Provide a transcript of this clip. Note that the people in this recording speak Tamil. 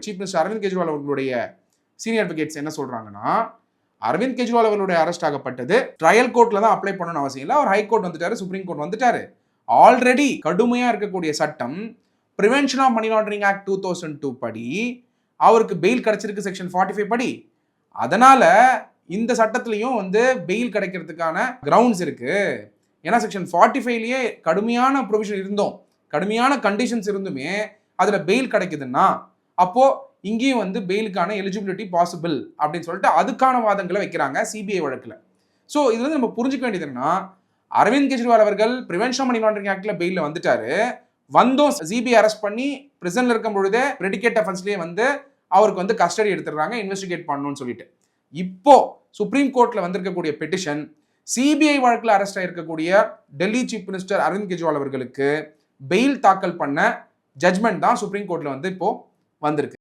சீஃப் மினிஸ்டர் அரவிந்த் கெஜ்ரிவால் அவர்களுடைய சீனியர் அட்வொகேட்ஸ் என்ன சொல்றாங்கன்னா, அரவிந்த் கெஜ்ரிவால் அவர்களுடைய அரெஸ்ட் ஆகப்பட்டது ட்ரையல் கோர்ட்ல தான் அப்ளை பண்ணணும்னு அவசியம் இல்லை. அவர் ஹைகோர்ட் வந்துட்டாரு, சுப்ரீம் கோர்ட் வந்துட்டாரு. ஆல்ரெடி கடுமையா இருக்கக்கூடிய சட்டம் prevention of money laundering act 2002 படி அவருக்கு பெயில் கிடைச்சிருக்கு, செக்ஷன் 45 படி. அதனால இந்த சட்டத்திலையும் பெயில் கிடைக்கிறதுக்கான கிரவுண்ட்ஸ் இருக்கு. ஏன்னா செக்ஷன் 45லயே கடுமையான ப்ரொவிஷன் இருந்தோம், கடுமையான கண்டிஷன்ஸ் இருந்துமே அதுல பெயில் கிடைக்குதுன்னா அப்போ இங்கேயும் பெயிலுக்கான எலிஜிபிலிட்டி பாசிபிள் அப்படின்னு சொல்லிட்டு அதுக்கான வாதங்களை வைக்கிறாங்க சிபிஐ வழக்குல. ஸோ இதுல நம்ம புரிஞ்சுக்க வேண்டியது என்னன்னா, அரவிந்த் கெஜ்ரிவால் அவர்கள் பிரிவென்ஷன் ஆஃப் மணி லாண்டரிங் ஆக்ட்ல பெயில வந்துட்டாரு. சிபிஐ அரெஸ்ட் பண்ணி பிரிசன்ல இருக்கும் பொழுதே பிரெடிகேட் அஃபென்ஸ்லயே அவருக்கு கஸ்டடி எடுத்துடுறாங்க, இன்வெஸ்டிகேட் பண்ணணும்னு சொல்லிட்டு. இப்போ சுப்ரீம் கோர்ட்ல வந்திருக்கக்கூடிய பெட்டிஷன் சிபிஐ வழக்கில் அரெஸ்ட் ஆயிருக்கக்கூடிய டெல்லி சீஃப் மினிஸ்டர் அரவிந்த் கெஜ்ரிவால் அவர்களுக்கு பெயில் தாக்கல் பண்ண ஜட்மெண்ட் தான் சுப்ரீம் கோர்ட்ல இப்போ வந்திருக்கு.